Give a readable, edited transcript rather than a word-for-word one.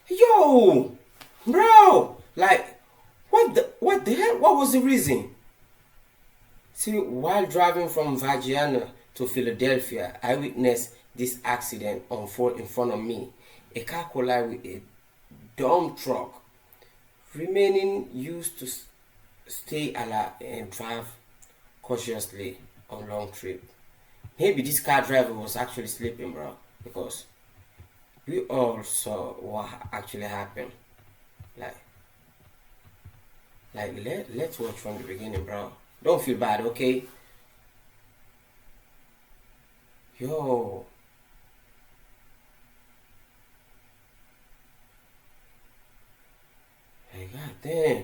Yo, bro, like, what the hell? What was the reason? See, while driving from Virginia to Philadelphia, I witnessed this accident unfold in front of me. A car collided with a dump truck. Remaining used to stay alert and drive cautiously on long trip. Maybe this car driver was actually sleeping, bro, because we all saw what actually happened. Like, let's watch from the beginning, bro. Don't feel bad, okay? Yo, hey, god damn.